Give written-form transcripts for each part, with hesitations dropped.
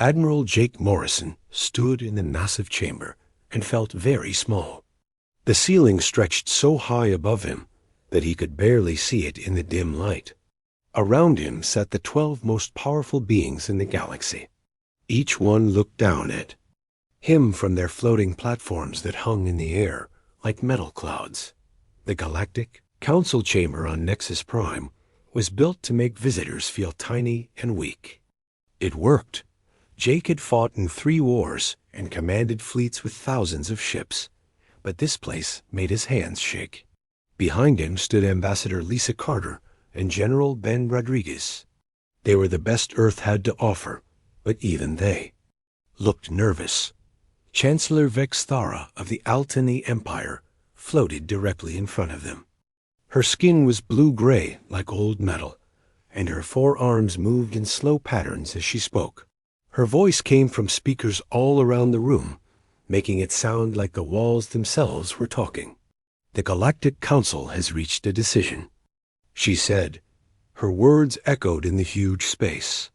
Admiral Jake Morrison stood in the massive chamber and felt very small. The ceiling stretched so high above him that he could barely see it in the dim light. Around him sat the 12 most powerful beings in the galaxy. Each one looked down at him from their floating platforms that hung in the air like metal clouds. The Galactic Council chamber on Nexus Prime was built to make visitors feel tiny and weak. It worked. Jake had fought in 3 wars and commanded fleets with thousands of ships, but this place made his hands shake. Behind him stood Ambassador Lisa Carter and General Ben Rodriguez. They were the best Earth had to offer, but even they looked nervous. Chancellor Vexthara of the Altani Empire floated directly in front of them. Her skin was blue-gray like old metal, and her 4 arms moved in slow patterns as she spoke. Her voice came from speakers all around the room, making it sound like the walls themselves were talking. The Galactic Council has reached a decision, she said. Her words echoed in the huge space.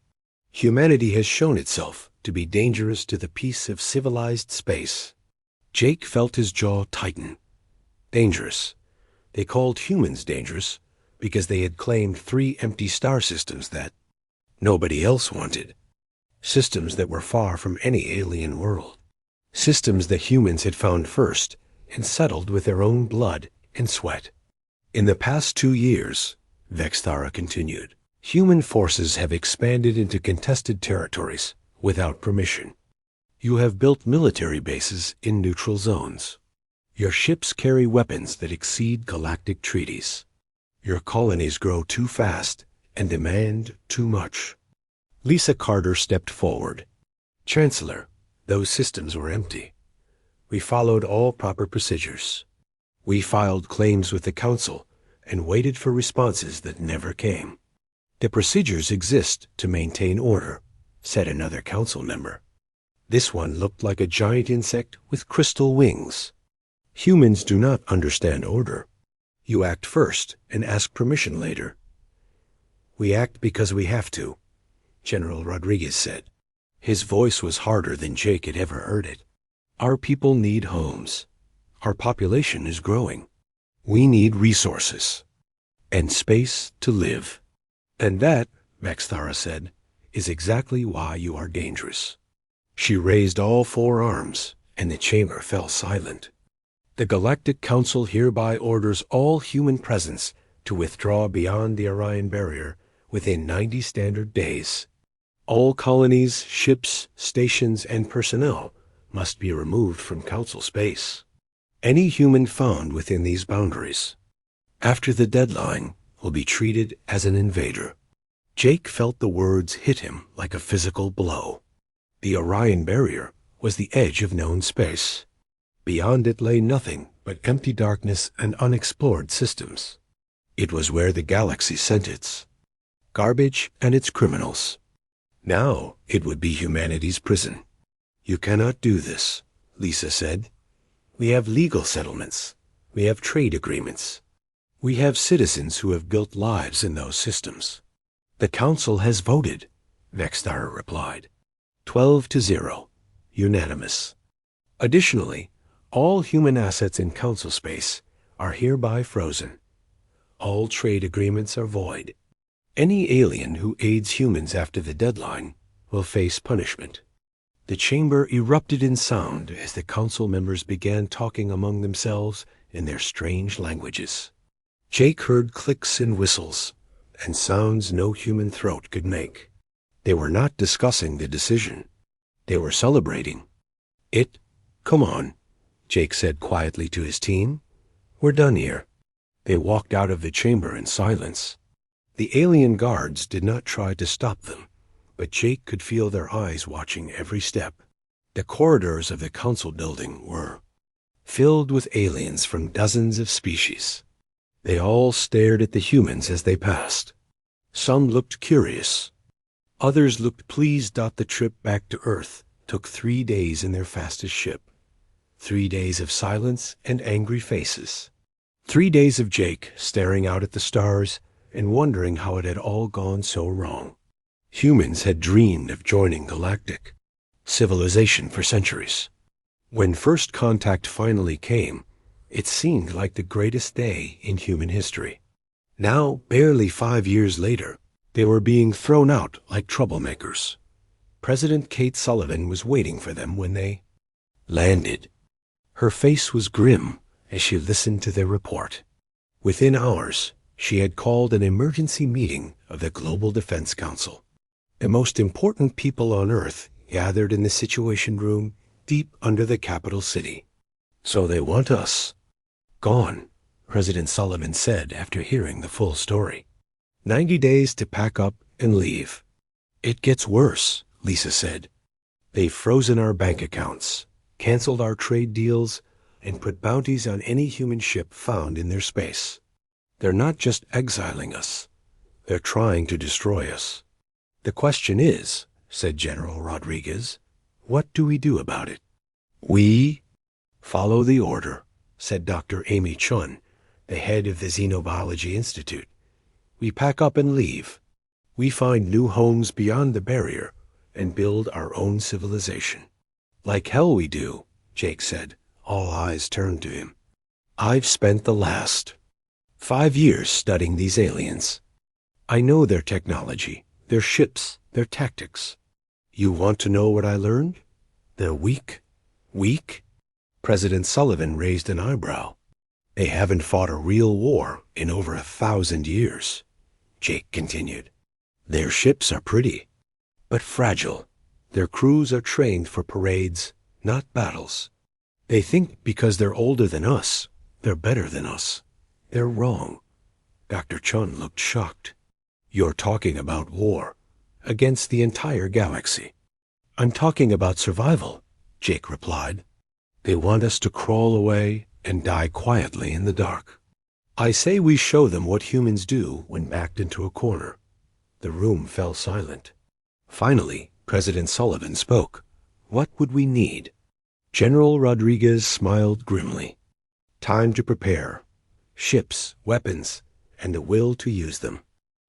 Humanity has shown itself to be dangerous to the peace of civilized space. Jake felt his jaw tighten. Dangerous. They called humans dangerous because they had claimed 3 empty star systems that nobody else wanted. Systems that were far from any alien world. Systems that humans had found first and settled with their own blood and sweat. In the past 2 years, Vexthara continued, human forces have expanded into contested territories without permission. You have built military bases in neutral zones. Your ships carry weapons that exceed galactic treaties. Your colonies grow too fast and demand too much. Lisa Carter stepped forward. Chancellor, those systems were empty. We followed all proper procedures. We filed claims with the Council and waited for responses that never came. The procedures exist to maintain order, said another council member. This one looked like a giant insect with crystal wings. Humans do not understand order. You act first and ask permission later. We act because we have to, General Rodriguez said. His voice was harder than Jake had ever heard it. Our people need homes. Our population is growing. We need resources and space to live. And that, Vexthara said, is exactly why you are dangerous. She raised all 4 arms, and the chamber fell silent. The Galactic Council hereby orders all human presence to withdraw beyond the Orion Barrier within 90 standard days. All colonies, ships, stations, and personnel must be removed from Council space. Any human found within these boundaries, after the deadline, will be treated as an invader. Jake felt the words hit him like a physical blow. The Orion Barrier was the edge of known space. Beyond it lay nothing but empty darkness and unexplored systems. It was where the galaxy sent its garbage and its criminals. Now it would be humanity's prison. You cannot do this, Lisa said. We have legal settlements. We have trade agreements. We have citizens who have built lives in those systems. The Council has voted, Vexthara replied. 12-0, unanimous. Additionally, all human assets in Council space are hereby frozen. All trade agreements are void. Any alien who aids humans after the deadline will face punishment. The chamber erupted in sound as the Council members began talking among themselves in their strange languages. Jake heard clicks and whistles, and sounds no human throat could make. They were not discussing the decision. They were celebrating. Come on, Jake said quietly to his team. We're done here. They walked out of the chamber in silence. The alien guards did not try to stop them, but Jake could feel their eyes watching every step. The corridors of the Council building were filled with aliens from dozens of species. They all stared at the humans as they passed. Some looked curious. Others looked pleased. The trip back to Earth took 3 days in their fastest ship. 3 days of silence and angry faces. 3 days of Jake staring out at the stars and wondering how it had all gone so wrong. Humans had dreamed of joining galactic civilization for centuries. When first contact finally came, it seemed like the greatest day in human history. Now, barely 5 years later, they were being thrown out like troublemakers. President Kate Sullivan was waiting for them when they landed. Her face was grim as she listened to their report. Within hours, she had called an emergency meeting of the Global Defense Council. The most important people on Earth gathered in the Situation Room deep under the capital city. "So they want us gone," President Sullivan said after hearing the full story. 90 days to pack up and leave. "It gets worse," Lisa said. "They've frozen our bank accounts, canceled our trade deals, and put bounties on any human ship found in their space. They're not just exiling us. They're trying to destroy us. The question is," said General Rodriguez, "what do we do about it?" "We follow the order," said Dr. Amy Chun, the head of the Xenobiology Institute. "We pack up and leave. We find new homes beyond the barrier and build our own civilization." "Like hell we do," Jake said. All eyes turned to him. "I've spent the last 5 years studying these aliens. I know their technology, their ships, their tactics. You want to know what I learned? They're weak." "Weak?" President Sullivan raised an eyebrow. "They haven't fought a real war in over 1,000 years," Jake continued. "Their ships are pretty, but fragile. Their crews are trained for parades, not battles. They think because they're older than us, they're better than us. They're wrong." Dr. Chun looked shocked. "You're talking about war against the entire galaxy." "I'm talking about survival," Jake replied. "They want us to crawl away and die quietly in the dark. I say we show them what humans do when backed into a corner." The room fell silent. Finally, President Sullivan spoke. "What would we need?" General Rodriguez smiled grimly. "Time to prepare. Ships, weapons, and the will to use them."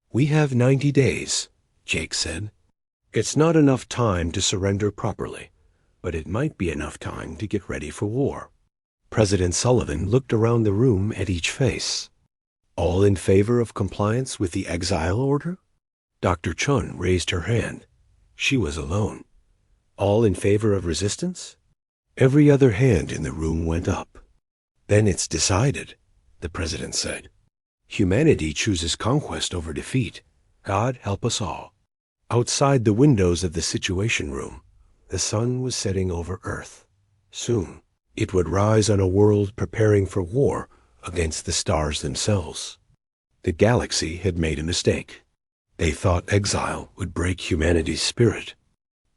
"We have 90 days, Jake said. "It's not enough time to surrender properly, but it might be enough time to get ready for war." President Sullivan looked around the room at each face. "All in favor of compliance with the exile order?" Dr. Chun raised her hand. She was alone. "All in favor of resistance?" Every other hand in the room went up. "Then it's decided," the president said. "Humanity chooses conquest over defeat. God help us all." Outside the windows of the Situation Room, the sun was setting over Earth. Soon, it would rise on a world preparing for war against the stars themselves. The galaxy had made a mistake. They thought exile would break humanity's spirit.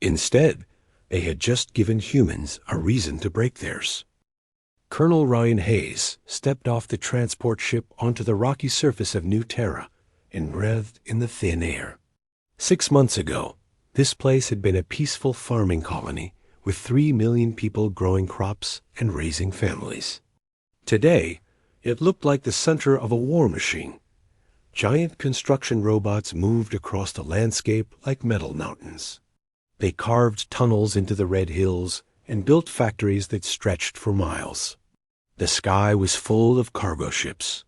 Instead, they had just given humans a reason to break theirs. Colonel Ryan Hayes stepped off the transport ship onto the rocky surface of New Terra and breathed in the thin air. 6 months ago, this place had been a peaceful farming colony with 3 million people growing crops and raising families. Today, it looked like the center of a war machine. Giant construction robots moved across the landscape like metal mountains. They carved tunnels into the red hills and built factories that stretched for miles. The sky was full of cargo ships,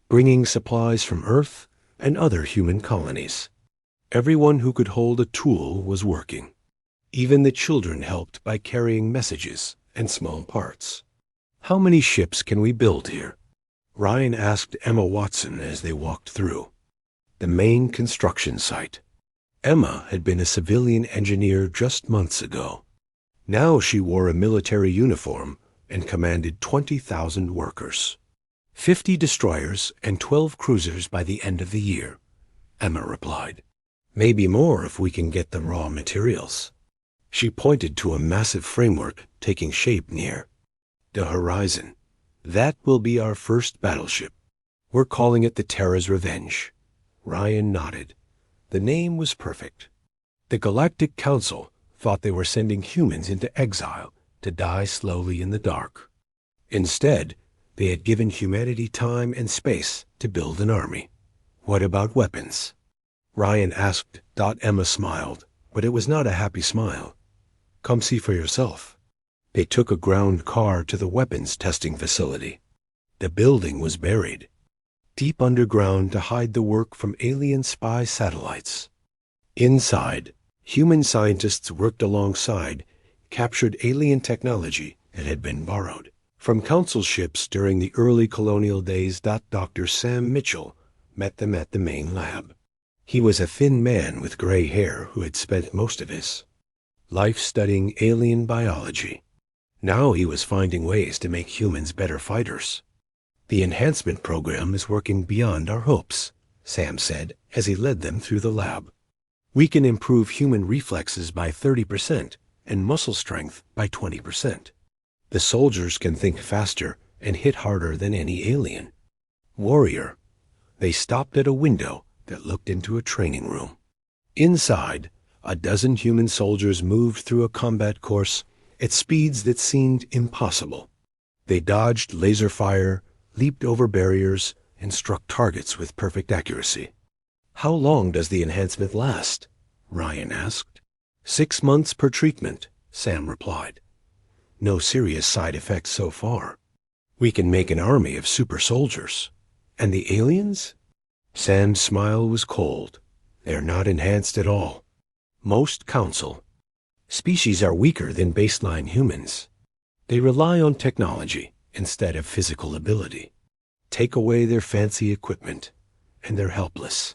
bringing supplies from Earth and other human colonies. Everyone who could hold a tool was working. Even the children helped by carrying messages and small parts. "How many ships can we build here?" Ryan asked Emma Watson as they walked through the main construction site. Emma had been a civilian engineer just months ago. Now she wore a military uniform and commanded 20,000 workers. 50 destroyers and 12 cruisers by the end of the year, Emma replied. "Maybe more if we can get the raw materials." She pointed to a massive framework taking shape near the horizon. "That will be our first battleship. We're calling it the Terra's Revenge." Ryan nodded. The name was perfect. The Galactic Council thought they were sending humans into exile to die slowly in the dark. Instead, they had given humanity time and space to build an army. What about weapons? Ryan asked. Emma smiled, but it was not a happy smile. Come see for yourself. They took a ground car to the weapons testing facility. The building was buried deep underground to hide the work from alien spy satellites. Inside, human scientists worked alongside captured alien technology that had been borrowed from council ships during the early colonial days. Dr. Sam Mitchell met them at the main lab. He was a thin man with gray hair who had spent most of his life studying alien biology. Now he was finding ways to make humans better fighters. The enhancement program is working beyond our hopes, Sam said as he led them through the lab. We can improve human reflexes by 30% and muscle strength by 20%. The soldiers can think faster and hit harder than any alien. Warrior. They stopped at a window that looked into a training room. Inside, a dozen human soldiers moved through a combat course at speeds that seemed impossible. They dodged laser fire, leaped over barriers, and struck targets with perfect accuracy. How long does the enhancement last? Ryan asked. 6 months per treatment, Sam replied. No serious side effects so far. We can make an army of super soldiers. And the aliens? Sam's smile was cold. They're not enhanced at all. Most council species are weaker than baseline humans. They rely on technology instead of physical ability. Take away their fancy equipment, and they're helpless.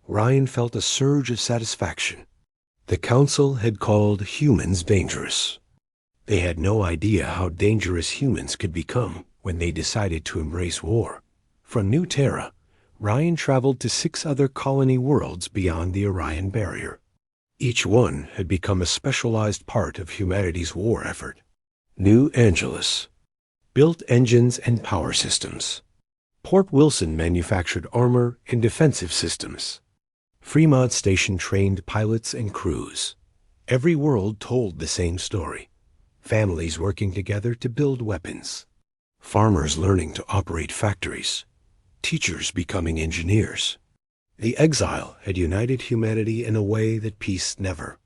Ryan felt a surge of satisfaction. The council had called humans dangerous. They had no idea how dangerous humans could become when they decided to embrace war. From New Terra, Ryan traveled to 6 other colony worlds beyond the Orion barrier. Each one had become a specialized part of humanity's war effort. New Angeles built engines and power systems. Port Wilson manufactured armor and defensive systems. Fremont Station trained pilots and crews. Every world told the same story. Families working together to build weapons. Farmers learning to operate factories. Teachers becoming engineers. The exile had united humanity in a way that peace never.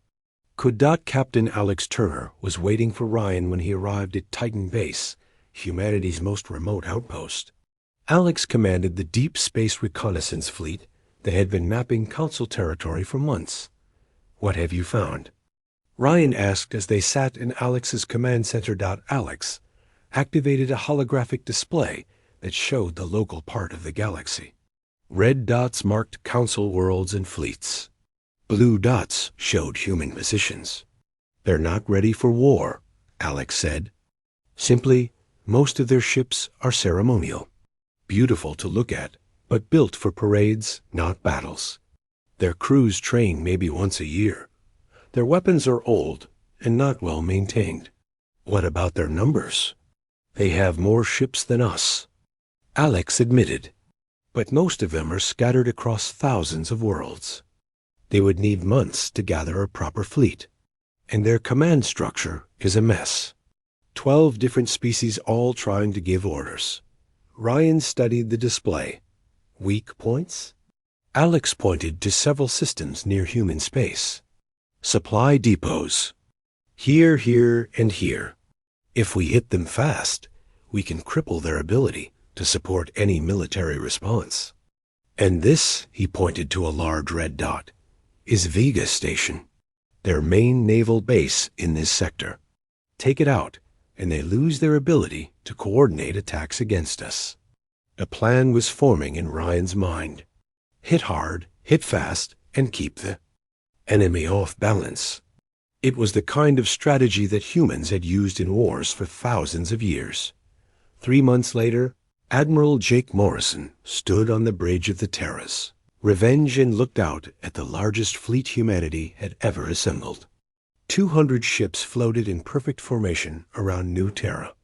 Captain Alex Turner was waiting for Ryan when he arrived at Titan Base, humanity's most remote outpost. Alex commanded the Deep Space Reconnaissance Fleet that had been mapping Council territory for months. What have you found? Ryan asked as they sat in Alex's command center. Alex activated a holographic display that showed the local part of the galaxy. Red dots marked Council worlds and fleets. Blue dots showed human positions. They're not ready for war, Alex said. Simply, most of their ships are ceremonial. Beautiful to look at, but built for parades, not battles. Their crews train maybe once a year. Their weapons are old and not well maintained. What about their numbers? They have more ships than us, Alex admitted, but most of them are scattered across thousands of worlds. They would need months to gather a proper fleet, and their command structure is a mess. 12 different species all trying to give orders. Ryan studied the display. Weak points? Alex pointed to several systems near human space. Supply depots. Here, here, and here. If we hit them fast, we can cripple their ability to support any military response. And this, he pointed to a large red dot, is Vega Station, their main naval base in this sector. Take it out, and they lose their ability to coordinate attacks against us. A plan was forming in Ryan's mind. Hit hard, hit fast, and keep the enemy off balance. It was the kind of strategy that humans had used in wars for thousands of years. 3 months later, Admiral Jake Morrison stood on the bridge of the Terras, revenge, and looked out at the largest fleet humanity had ever assembled. 200 ships floated in perfect formation around New Terra.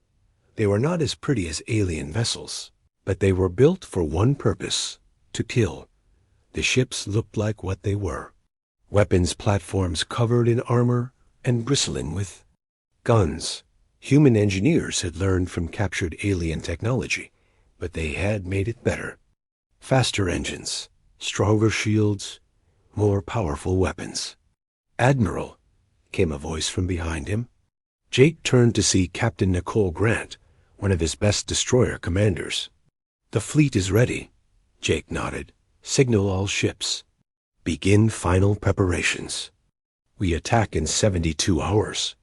They were not as pretty as alien vessels, but they were built for one purpose: to kill. The ships looked like what they were: weapons platforms covered in armor and bristling with guns. Human engineers had learned from captured alien technology, but they had made it better. Faster engines, stronger shields, more powerful weapons. "Admiral," came a voice from behind him. Jake turned to see Captain Nicole Grant, one of his best destroyer commanders. "The fleet is ready," Jake nodded. "Signal all ships. Begin final preparations. We attack in 72 hours.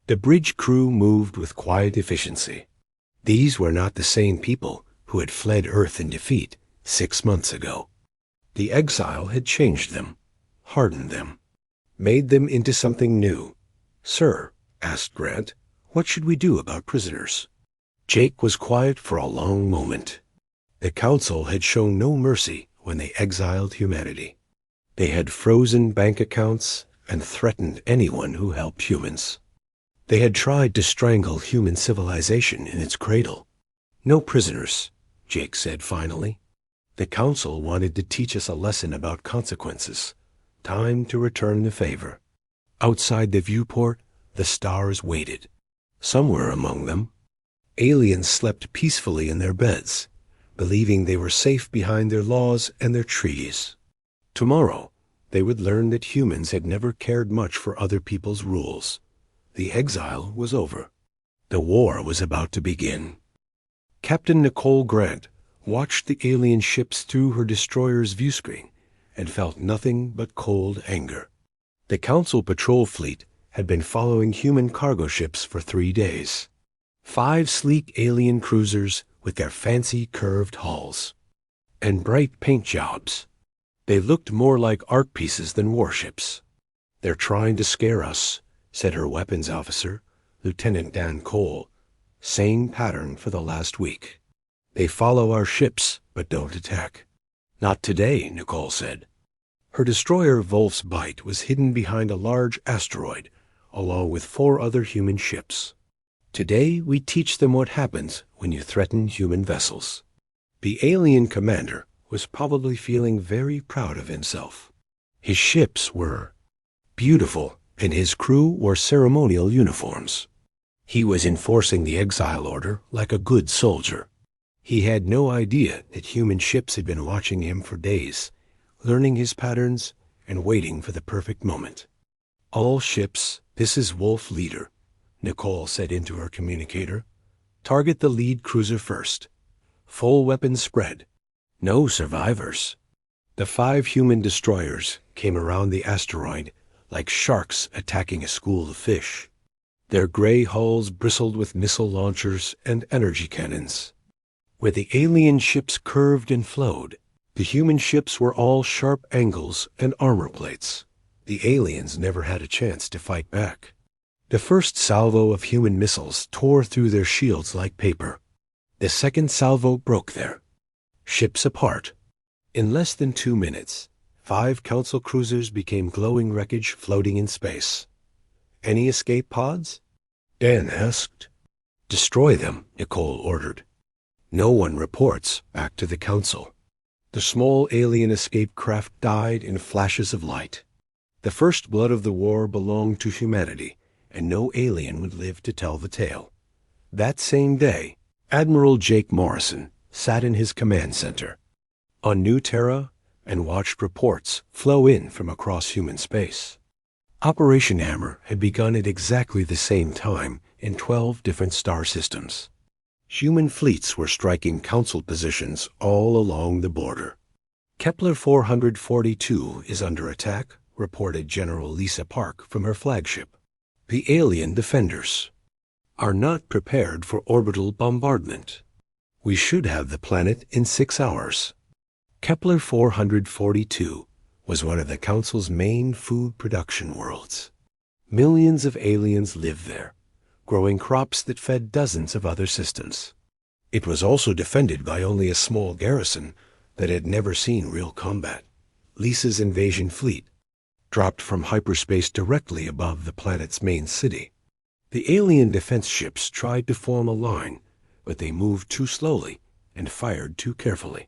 The bridge crew moved with quiet efficiency. These were not the same people who had fled Earth in defeat 6 months ago. The exile had changed them, hardened them, made them into something new. "Sir," asked Grant, "what should we do about prisoners?" Jake was quiet for a long moment. The Council had shown no mercy when they exiled humanity. They had frozen bank accounts and threatened anyone who helped humans. They had tried to strangle human civilization in its cradle. "No prisoners," Jake said finally. "The Council wanted to teach us a lesson about consequences. Time to return the favor." Outside the viewport, the stars waited. Somewhere among them, aliens slept peacefully in their beds, believing they were safe behind their laws and their treaties. Tomorrow, they would learn that humans had never cared much for other people's rules. The exile was over. The war was about to begin. Captain Nicole Grant watched the alien ships through her destroyer's viewscreen and felt nothing but cold anger. The Council patrol fleet had been following human cargo ships for 3 days. 5 sleek alien cruisers with their fancy curved hulls and bright paint jobs. They looked more like art pieces than warships. "They're trying to scare us," said her weapons officer, Lieutenant Dan Cole. "Same pattern for the last week. They follow our ships but don't attack." "Not today," Nicole said. Her destroyer Wolf's Bite was hidden behind a large asteroid, along with 4 other human ships. "Today we teach them what happens when you threaten human vessels." The alien commander was probably feeling very proud of himself. His ships were beautiful, and his crew wore ceremonial uniforms. He was enforcing the exile order like a good soldier. He had no idea that human ships had been watching him for days, learning his patterns and waiting for the perfect moment. "All ships, this is Wolf Leader," Nicole said into her communicator. "Target the lead cruiser first. Full weapons spread. No survivors." The 5 human destroyers came around the asteroid like sharks attacking a school of fish. Their gray hulls bristled with missile launchers and energy cannons. Where the alien ships curved and flowed, the human ships were all sharp angles and armor plates. The aliens never had a chance to fight back. The first salvo of human missiles tore through their shields like paper. The second salvo broke there. Ships apart. In less than 2 minutes, 5 Council cruisers became glowing wreckage floating in space. "Any escape pods?" Dan asked. "Destroy them," Nicole ordered. "No one reports back to the Council." The small alien escape craft died in flashes of light. The first blood of the war belonged to humanity, and no alien would live to tell the tale. That same day, Admiral Jake Morrison sat in his command center on New Terra and watched reports flow in from across human space. Operation Hammer had begun at exactly the same time in 12 different star systems. Human fleets were striking Council positions all along the border. "Kepler 442 is under attack," reported General Lisa Park from her flagship. "The alien defenders are not prepared for orbital bombardment. We should have the planet in 6 hours." Kepler 442 was one of the Council's main food production worlds. Millions of aliens lived there, growing crops that fed dozens of other systems. It was also defended by only a small garrison that had never seen real combat. Lisa's invasion fleet dropped from hyperspace directly above the planet's main city. The alien defense ships tried to form a line, but they moved too slowly and fired too carefully.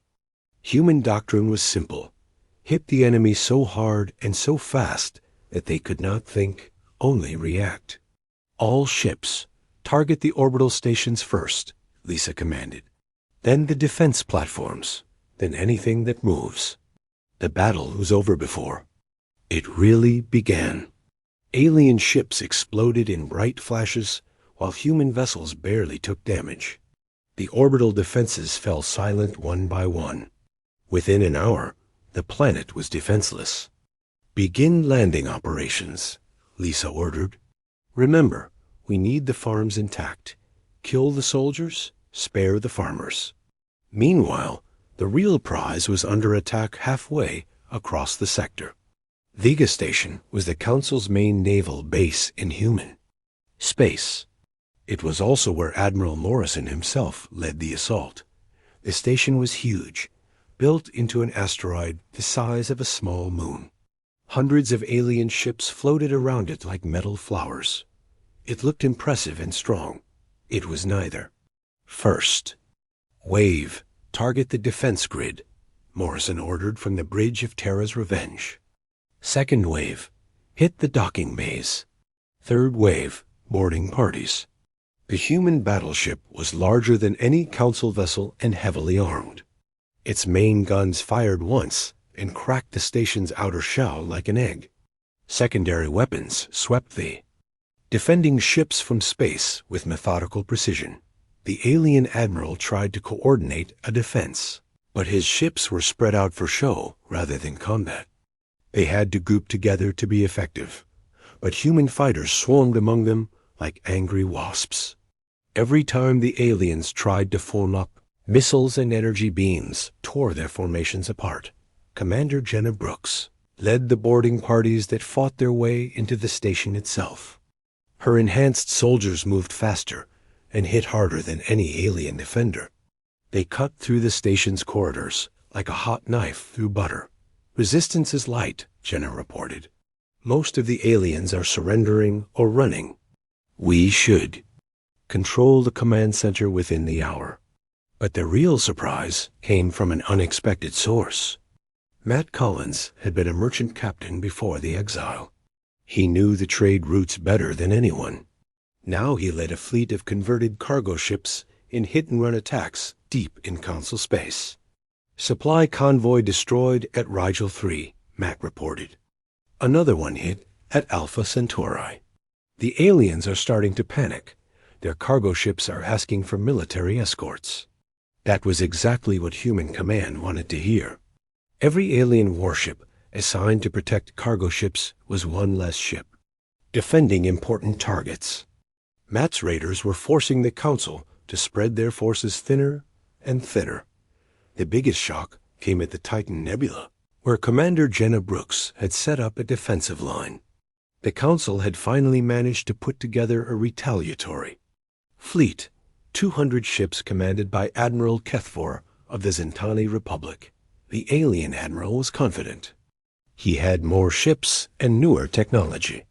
Human doctrine was simple: hit the enemy so hard and so fast that they could not think, only react. "All ships, target the orbital stations first," Lisa commanded. "Then the defense platforms, then anything that moves." The battle was over before. It really began. Alien ships exploded in bright flashes, while human vessels barely took damage. The orbital defenses fell silent one by one. Within an hour, the planet was defenseless. "Begin landing operations," Lisa ordered. "Remember, we need the farms intact. Kill the soldiers, spare the farmers." Meanwhile, the real prize was under attack halfway across the sector. Vega Station was the Council's main naval base in human space. It was also where Admiral Morrison himself led the assault. The station was huge, built into an asteroid the size of a small moon. Hundreds of alien ships floated around it like metal flowers. It looked impressive and strong. It was neither. "First wave, target the defense grid," Morrison ordered from the bridge of Terra's Revenge. "Second wave, hit the docking bays. Third wave, boarding parties." The human battleship was larger than any Council vessel and heavily armed. Its main guns fired once and cracked the station's outer shell like an egg. Secondary weapons swept the defending ships from space with methodical precision. The alien admiral tried to coordinate a defense, but his ships were spread out for show rather than combat. They had to group together to be effective, but human fighters swarmed among them like angry wasps. Every time the aliens tried to form up, missiles and energy beams tore their formations apart. Commander Jenna Brooks led the boarding parties that fought their way into the station itself. Her enhanced soldiers moved faster and hit harder than any alien defender. They cut through the station's corridors like a hot knife through butter. "Resistance is light," Jenna reported. "Most of the aliens are surrendering or running. We should control the command center within the hour." But the real surprise came from an unexpected source. Matt Collins had been a merchant captain before the exile. He knew the trade routes better than anyone. Now he led a fleet of converted cargo ships in hit-and-run attacks deep in Council space. "Supply convoy destroyed at Rigel 3, Matt reported. Another one hit at Alpha Centauri. The aliens are starting to panic. Their cargo ships are asking for military escorts." That was exactly what Human Command wanted to hear. Every alien warship assigned to protect cargo ships was one less ship, defending important targets. Matt's raiders were forcing the Council to spread their forces thinner and thinner. The biggest shock came at the Titan Nebula, where Commander Jenna Brooks had set up a defensive line. The Council had finally managed to put together a retaliatory fleet, 200 ships commanded by Admiral Kethfor of the Zentani Republic. The alien admiral was confident. He had more ships and newer technology.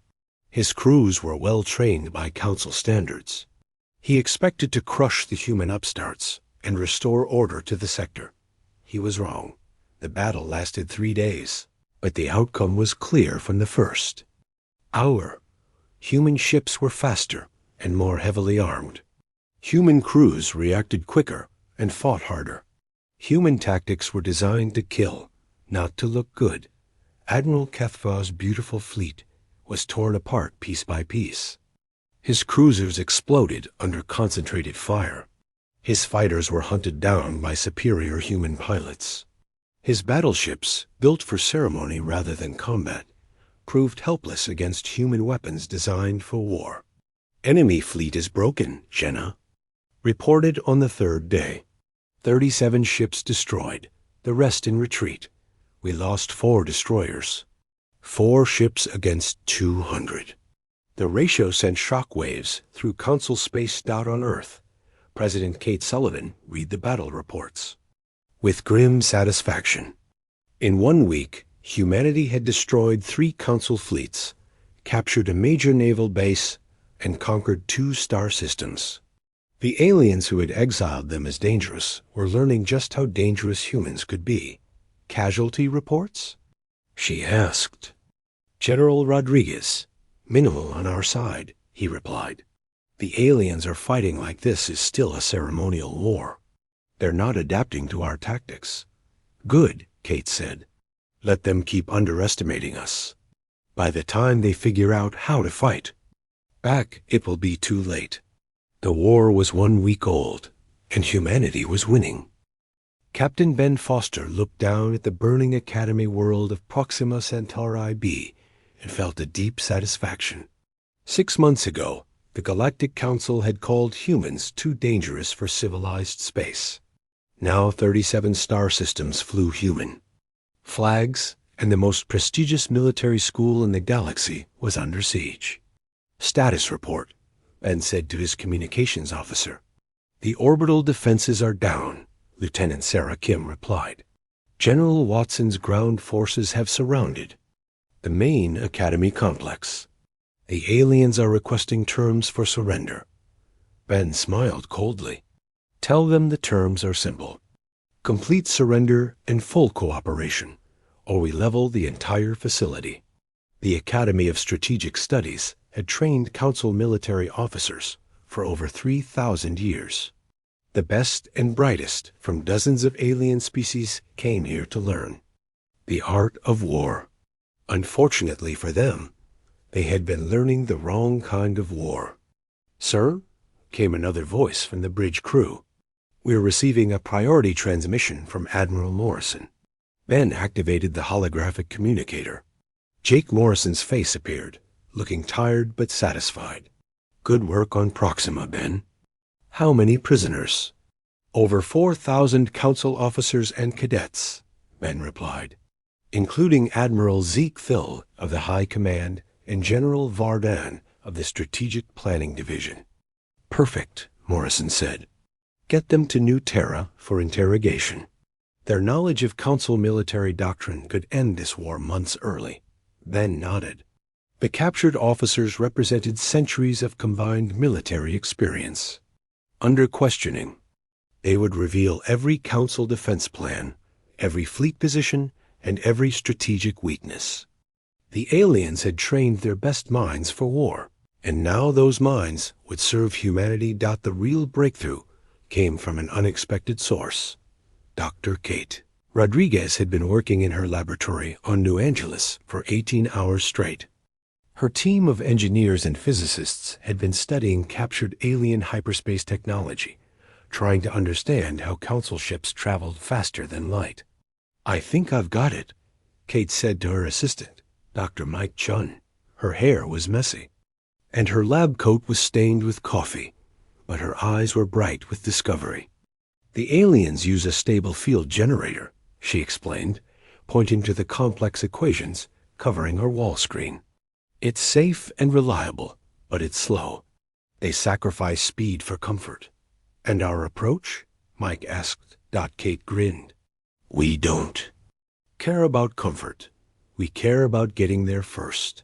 His crews were well trained by Council standards. He expected to crush the human upstarts and restore order to the sector. He was wrong. The battle lasted 3 days, but the outcome was clear from the first hour. Human ships were faster and more heavily armed. Human crews reacted quicker and fought harder. Human tactics were designed to kill, not to look good. Admiral Kethfor's beautiful fleet was torn apart piece by piece. His cruisers exploded under concentrated fire. His fighters were hunted down by superior human pilots. His battleships, built for ceremony rather than combat, proved helpless against human weapons designed for war. "Enemy fleet is broken," Jenna reported on the third day. 37 ships destroyed, the rest in retreat. We lost 4 destroyers. 4 ships against 200. The ratio sent shockwaves through Council space out on Earth. President Kate Sullivan read the battle reports with grim satisfaction. In 1 week, humanity had destroyed 3 Council fleets, captured a major naval base, and conquered 2 star systems. The aliens who had exiled them as dangerous were learning just how dangerous humans could be. "Casualty reports?" she asked. "General Rodriguez, minimal on our side," he replied. "The aliens are fighting like this is still a ceremonial war. They're not adapting to our tactics." "Good," Kate said. "Let them keep underestimating us. By the time they figure out how to fight back, it will be too late. The war was 1 week old, and humanity was winning. Captain Ben Foster looked down at the burning Academy world of Proxima Centauri b and felt a deep satisfaction. 6 months ago, the Galactic Council had called humans too dangerous for civilized space. Now 37 star systems flew human flags, and the most prestigious military school in the galaxy was under siege. "Status report," Ben said to his communications officer. "The orbital defenses are down," Lieutenant Sarah Kim replied. "General Watson's ground forces have surrounded the main Academy complex. The aliens are requesting terms for surrender." Ben smiled coldly. "Tell them the terms are simple. Complete surrender and full cooperation, or we level the entire facility." The Academy of Strategic Studies had trained Council military officers for over 3,000 years. The best and brightest from dozens of alien species came here to learn the art of war. Unfortunately for them, they had been learning the wrong kind of war. "Sir," came another voice from the bridge crew. "We're receiving a priority transmission from Admiral Morrison." Ben activated the holographic communicator. Jake Morrison's face appeared, looking tired but satisfied. "Good work on Proxima, Ben." "How many prisoners?" "Over 4,000 council officers and cadets," Ben replied, "including Admiral Zeke Thill of the High Command and General Vardan of the Strategic Planning Division." "Perfect," Morrison said. "Get them to New Terra for interrogation." Their knowledge of Council military doctrine could end this war months early. Ben nodded. The captured officers represented centuries of combined military experience. Under questioning, they would reveal every Council defense plan, every fleet position, and every strategic weakness. The aliens had trained their best minds for war, and now those minds would serve humanity. The real breakthrough came from an unexpected source. Dr. Kate Rodriguez had been working in her laboratory on New Angeles for 18 hours straight. Her team of engineers and physicists had been studying captured alien hyperspace technology, trying to understand how Council ships traveled faster than light. "I think I've got it," Kate said to her assistant, Dr. Mike Chun. Her hair was messy, and her lab coat was stained with coffee, but her eyes were bright with discovery. "The aliens use a stable field generator," she explained, pointing to the complex equations covering her wall screen. "It's safe and reliable, but it's slow. They sacrifice speed for comfort." "And our approach?" Mike asked. Kate grinned. "We don't care about comfort. We care about getting there first."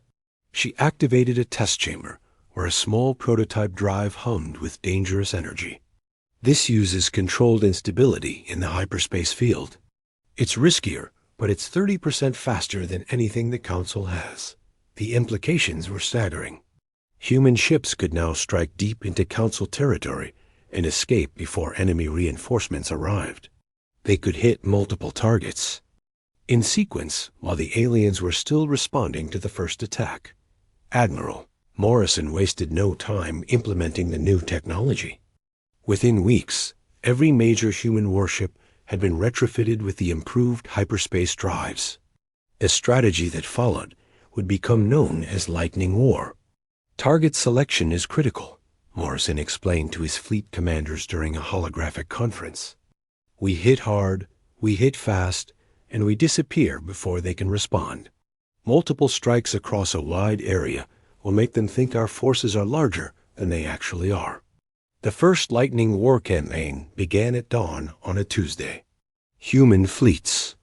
She activated a test chamber where a small prototype drive hummed with dangerous energy. "This uses controlled instability in the hyperspace field. It's riskier, but it's 30% faster than anything the Council has." The implications were staggering. Human ships could now strike deep into Council territory and escape before enemy reinforcements arrived. They could hit multiple targets in sequence while the aliens were still responding to the first attack. Admiral Morrison wasted no time implementing the new technology. Within weeks, every major human warship had been retrofitted with the improved hyperspace drives. A strategy that followed would become known as Lightning War. "Target selection is critical," Morrison explained to his fleet commanders during a holographic conference. "We hit hard, we hit fast, and we disappear before they can respond. Multiple strikes across a wide area will make them think our forces are larger than they actually are." The first Lightning War campaign began at dawn on a Tuesday. Human fleets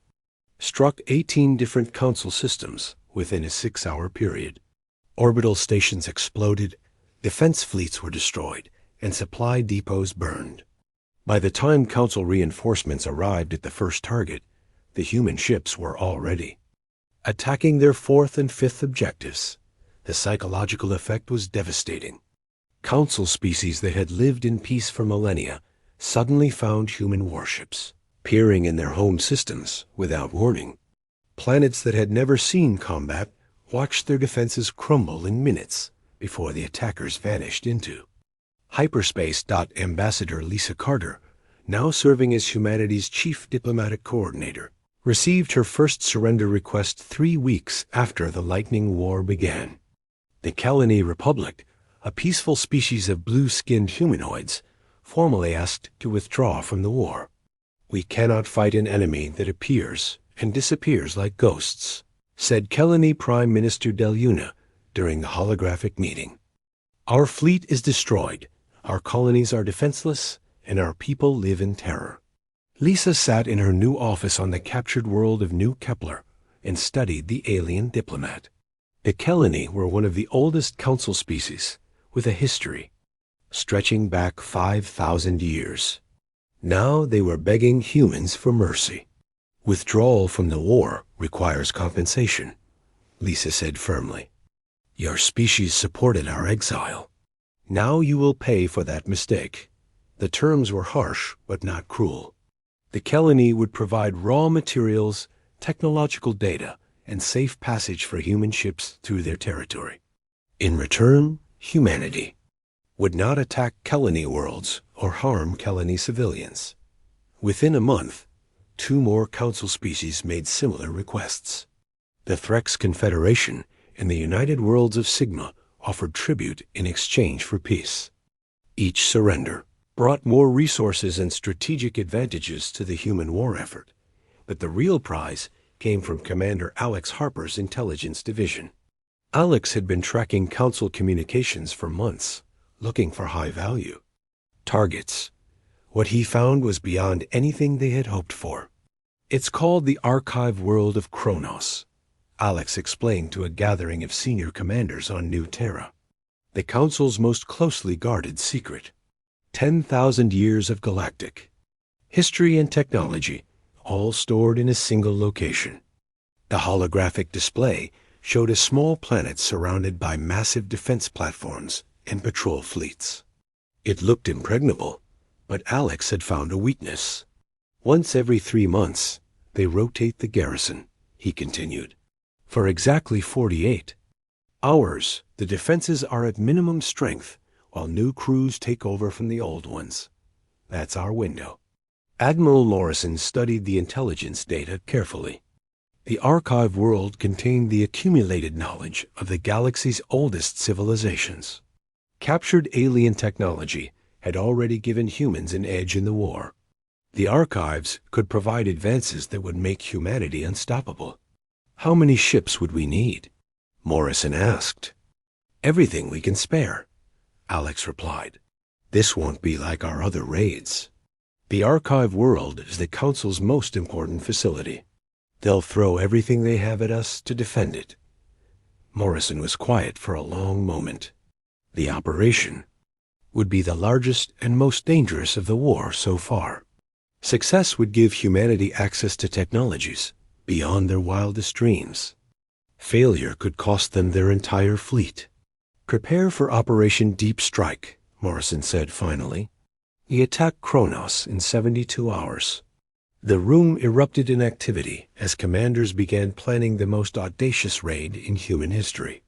struck 18 different Council systems within a 6-hour period. Orbital stations exploded, defense fleets were destroyed, and supply depots burned. By the time Council reinforcements arrived at the first target, the human ships were already attacking their fourth and fifth objectives. The psychological effect was devastating. Council species that had lived in peace for millennia suddenly found human warships peering in their home systems without warning. Planets that had never seen combat watched their defenses crumble in minutes before the attackers vanished into hyperspace. Ambassador Lisa Carter, now serving as humanity's chief diplomatic coordinator, received her first surrender request 3 weeks after the Lightning War began. The Kalani Republic, a peaceful species of blue-skinned humanoids, formally asked to withdraw from the war. "We cannot fight an enemy that appears and disappears like ghosts," said Kalani Prime Minister Del Luna during the holographic meeting. "Our fleet is destroyed, our colonies are defenseless, and our people live in terror." Lisa sat in her new office on the captured world of New Kepler and studied the alien diplomat. The Kalani were one of the oldest council species, with a history stretching back 5,000 years. Now they were begging humans for mercy. "Withdrawal from the war requires compensation," Lisa said firmly. "Your species supported our exile. Now you will pay for that mistake." The terms were harsh, but not cruel. The Kalani would provide raw materials, technological data, and safe passage for human ships through their territory. In return, humanity would not attack Kalani worlds or harm Kalani civilians. Within a month, 2 more council species made similar requests. The Threx Confederation and the United Worlds of Sigma offered tribute in exchange for peace. Each surrender brought more resources and strategic advantages to the human war effort, but the real prize came from Commander Alex Harper's intelligence division. Alex had been tracking council communications for months, looking for high-value targets. What he found was beyond anything they had hoped for. "It's called the Archive World of Kronos," Alex explained to a gathering of senior commanders on New Terra. "The Council's most closely guarded secret. 10,000 years of galactic history and technology, all stored in a single location." The holographic display showed a small planet surrounded by massive defense platforms and patrol fleets. It looked impregnable, but Alex had found a weakness. "Once every 3 months, they rotate the garrison," he continued. "For exactly 48 hours, the defenses are at minimum strength, while new crews take over from the old ones. That's our window." Admiral Morrison studied the intelligence data carefully. The archive world contained the accumulated knowledge of the galaxy's oldest civilizations. Captured alien technology had already given humans an edge in the war. The archives could provide advances that would make humanity unstoppable. "How many ships would we need?" Morrison asked. "Everything we can spare," Alex replied. "This won't be like our other raids. The archive world is the Council's most important facility. They'll throw everything they have at us to defend it." Morrison was quiet for a long moment. The operation would be the largest and most dangerous of the war so far. Success would give humanity access to technologies beyond their wildest dreams. Failure could cost them their entire fleet. "Prepare for Operation Deep Strike," Morrison said finally. "We attack Kronos in 72 hours. The room erupted in activity as commanders began planning the most audacious raid in human history.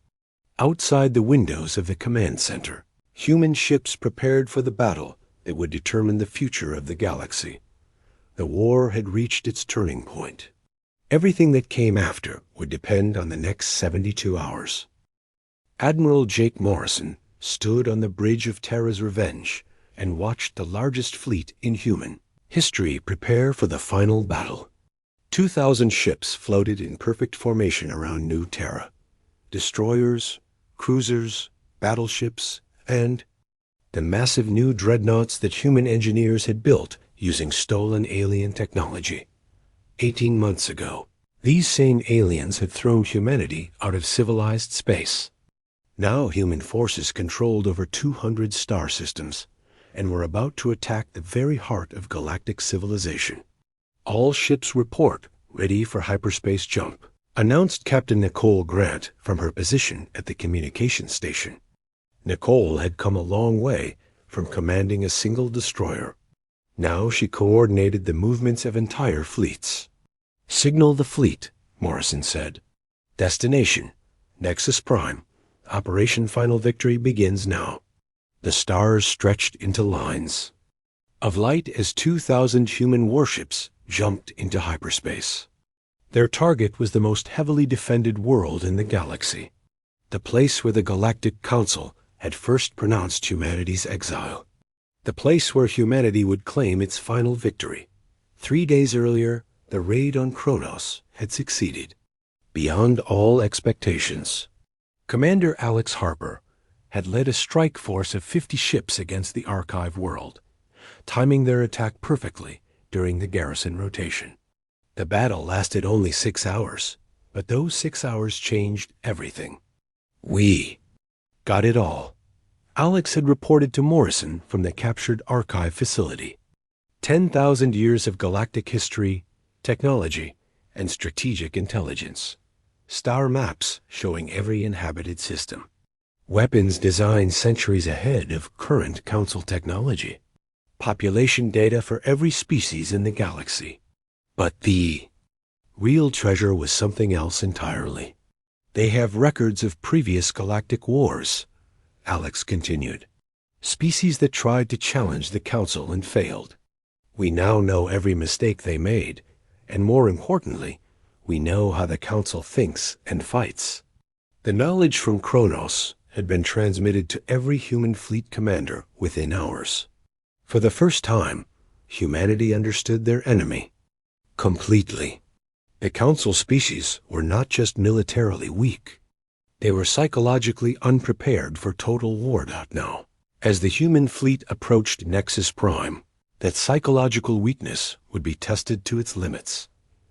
Outside the windows of the command center, human ships prepared for the battle that would determine the future of the galaxy. The war had reached its turning point. Everything that came after would depend on the next 72 hours. Admiral Jake Morrison stood on the bridge of Terra's Revenge and watched the largest fleet in human history prepare for the final battle. 2,000 ships floated in perfect formation around New Terra. Destroyers, cruisers, battleships, and the massive new dreadnoughts that human engineers had built using stolen alien technology. 18 months ago, these same aliens had thrown humanity out of civilized space. Now human forces controlled over 200 star systems and were about to attack the very heart of galactic civilization. "All ships report, ready for hyperspace jump," announced Captain Nicole Grant from her position at the communications station. Nicole had come a long way from commanding a single destroyer. Now she coordinated the movements of entire fleets. "Signal the fleet," Morrison said. "Destination, Nexus Prime. Operation Final Victory begins now. The stars stretched into lines of light as 2,000 human warships jumped into hyperspace. Their target was the most heavily defended world in the galaxy, the place where the Galactic Council had first pronounced humanity's exile, the place where humanity would claim its final victory. 3 days earlier, the raid on Kronos had succeeded beyond all expectations. Commander Alex Harper had led a strike force of 50 ships against the Archive world, timing their attack perfectly during the garrison rotation. The battle lasted only 6 hours, but those 6 hours changed everything. We got it all. Alex had reported to Morrison from the captured Archive facility. 10,000 years of galactic history, technology, and strategic intelligence. Star maps showing every inhabited system. Weapons designed centuries ahead of current Council technology. Population data for every species in the galaxy. But the real treasure was something else entirely. They have records of previous galactic wars, Alex continued. Species that tried to challenge the Council and failed. We now know every mistake they made, and more importantly, we know how the Council thinks and fights. The knowledge from Kronos had been transmitted to every human fleet commander within hours. For the first time, humanity understood their enemy completely. The Council species were not just militarily weak. They were psychologically unprepared for total war now. As the human fleet approached Nexus Prime, that psychological weakness would be tested to its limits.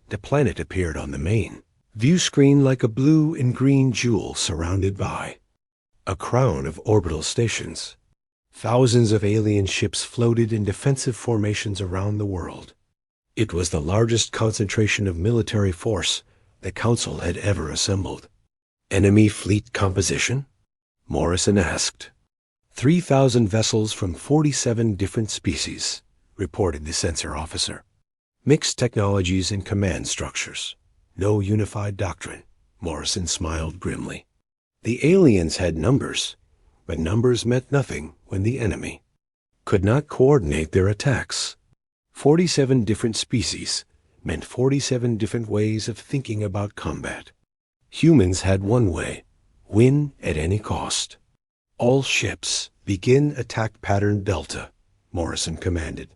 The planet appeared on the main view screen like a blue and green jewel surrounded by a crown of orbital stations. Thousands of alien ships floated in defensive formations around the world. It was the largest concentration of military force the Council had ever assembled. Enemy fleet composition? Morrison asked. 3,000 vessels from 47 different species, reported the sensor officer. Mixed technologies and command structures. No unified doctrine. Morrison smiled grimly. The aliens had numbers, but numbers meant nothing when the enemy could not coordinate their attacks. 47 different species meant 47 different ways of thinking about combat. Humans had one way: win at any cost. All ships, begin attack pattern Delta, Morrison commanded.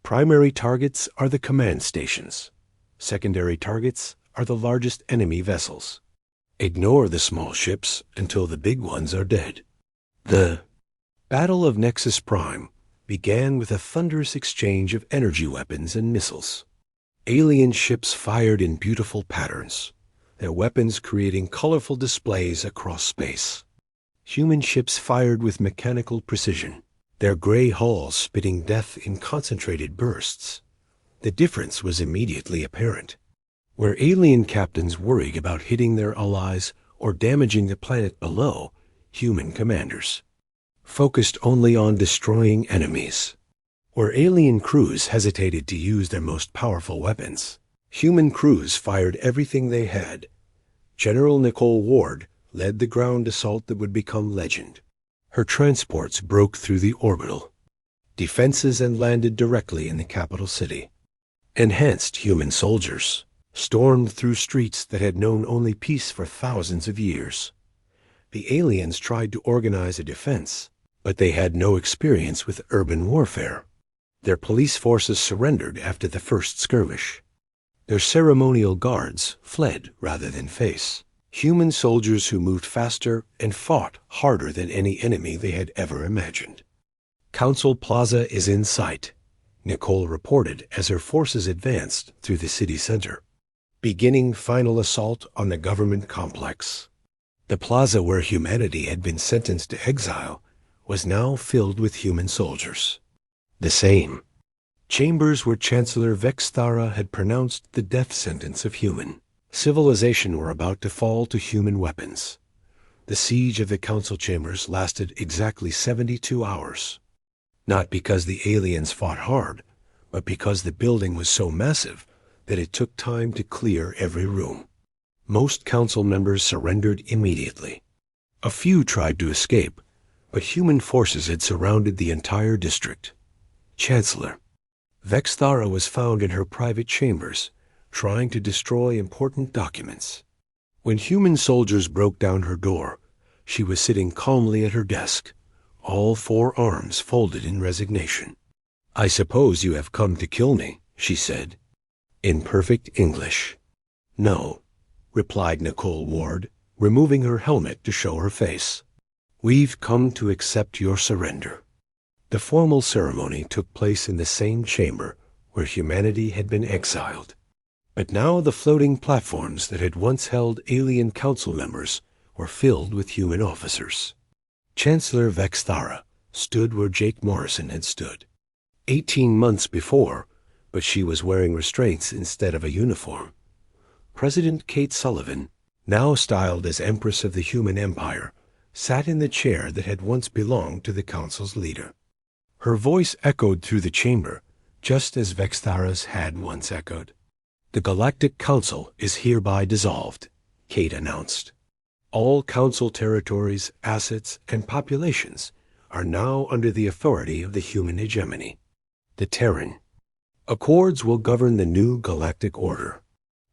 Primary targets are the command stations. Secondary targets are the largest enemy vessels. Ignore the small ships until the big ones are dead. The Battle of Nexus Prime began with a thunderous exchange of energy weapons and missiles. Alien ships fired in beautiful patterns, their weapons creating colorful displays across space. Human ships fired with mechanical precision, their gray hulls spitting death in concentrated bursts. The difference was immediately apparent. Where alien captains worried about hitting their allies or damaging the planet below, human commanders focused only on destroying enemies. Where alien crews hesitated to use their most powerful weapons, human crews fired everything they had. General Nicole Ward led the ground assault that would become legend. Her transports broke through the orbital defenses and landed directly in the capital city. Enhanced human soldiers stormed through streets that had known only peace for thousands of years. The aliens tried to organize a defense, but they had no experience with urban warfare. Their police forces surrendered after the first skirmish. Their ceremonial guards fled rather than face. Human soldiers who moved faster and fought harder than any enemy they had ever imagined. Council Plaza is in sight, Nicole reported as her forces advanced through the city center, beginning final assault on the government complex. The plaza where humanity had been sentenced to exile was now filled with human soldiers. The same chambers where Chancellor Vexthara had pronounced the death sentence of human civilization were about to fall to human weapons. The siege of the council chambers lasted exactly 72 hours. Not because the aliens fought hard, but because the building was so massive that it took time to clear every room. Most council members surrendered immediately. A few tried to escape, but human forces had surrounded the entire district. Chancellor Vexthara was found in her private chambers, trying to destroy important documents. When human soldiers broke down her door, she was sitting calmly at her desk, all four arms folded in resignation. "I suppose you have come to kill me," she said, in perfect English. "No," replied Nicole Ward, removing her helmet to show her face. "We've come to accept your surrender." The formal ceremony took place in the same chamber where humanity had been exiled. But now the floating platforms that had once held alien council members were filled with human officers. Chancellor Vexthara stood where Jake Morrison had stood 18 months before, but she was wearing restraints instead of a uniform. President Kate Sullivan, now styled as Empress of the Human Empire, sat in the chair that had once belonged to the council's leader. Her voice echoed through the chamber, just as Vexthara's had once echoed. "The Galactic Council is hereby dissolved," Kate announced. "All council territories, assets, and populations are now under the authority of the human hegemony, the Terran. Accords will govern the new galactic order."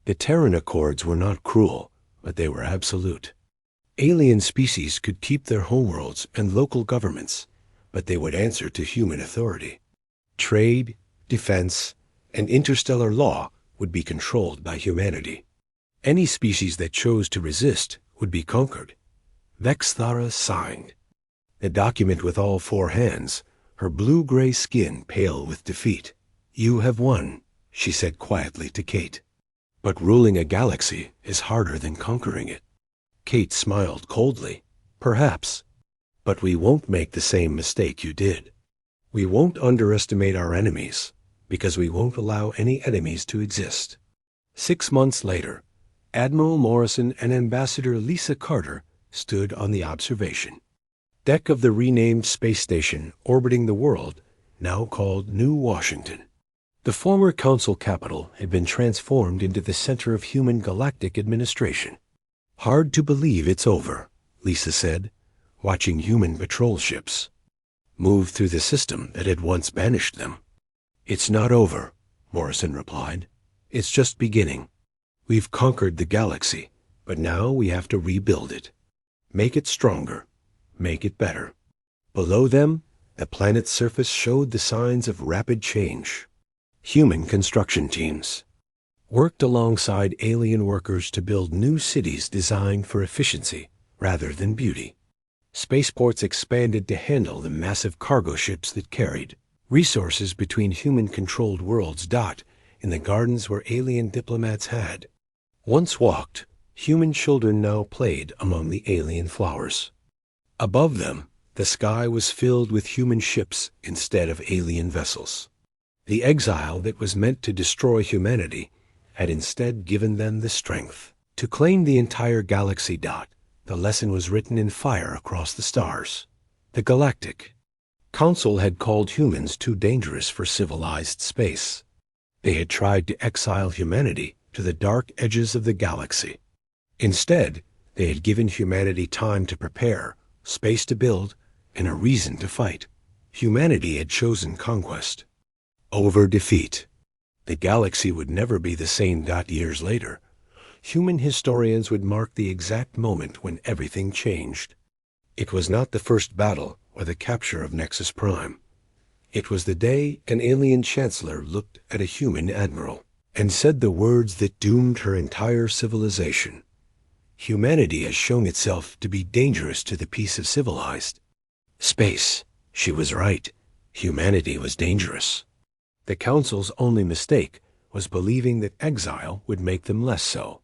The Terran Accords were not cruel, but they were absolute. Alien species could keep their homeworlds and local governments, but they would answer to human authority. Trade, defense, and interstellar law would be controlled by humanity. Any species that chose to resist would be conquered. Vexthara signed. The document with all four hands, her blue-gray skin pale with defeat. "You have won," she said quietly to Kate. "But ruling a galaxy is harder than conquering it." Kate smiled coldly. "Perhaps. But we won't make the same mistake you did. We won't underestimate our enemies, because we won't allow any enemies to exist." 6 months later, Admiral Morrison and Ambassador Lisa Carter stood on the observation deck of the renamed space station orbiting the world, now called New Washington. The former council capital had been transformed into the center of human galactic administration. "Hard to believe it's over," Lisa said, watching human patrol ships move through the system that had once banished them. "It's not over," Morrison replied. "It's just beginning. We've conquered the galaxy, but now we have to rebuild it. Make it stronger. Make it better." Below them, the planet's surface showed the signs of rapid change. Human construction teams worked alongside alien workers to build new cities designed for efficiency rather than beauty. Spaceports expanded to handle the massive cargo ships that carried resources between human-controlled worlds in the gardens where alien diplomats had once walked. Human children now played among the alien flowers. Above them, the sky was filled with human ships instead of alien vessels. The exile that was meant to destroy humanity had instead given them the strength to claim the entire galaxy. The lesson was written in fire across the stars. The Galactic Council had called humans too dangerous for civilized space. They had tried to exile humanity to the dark edges of the galaxy. Instead, they had given humanity time to prepare, space to build, and a reason to fight. Humanity had chosen conquest over defeat. The galaxy would never be the same. Years later, human historians would mark the exact moment when everything changed. It was not the first battle or the capture of Nexus Prime. It was the day an alien chancellor looked at a human admiral and said the words that doomed her entire civilization. "Humanity has shown itself to be dangerous to the peace of civilized space." She was right. Humanity was dangerous. The Council's only mistake was believing that exile would make them less so.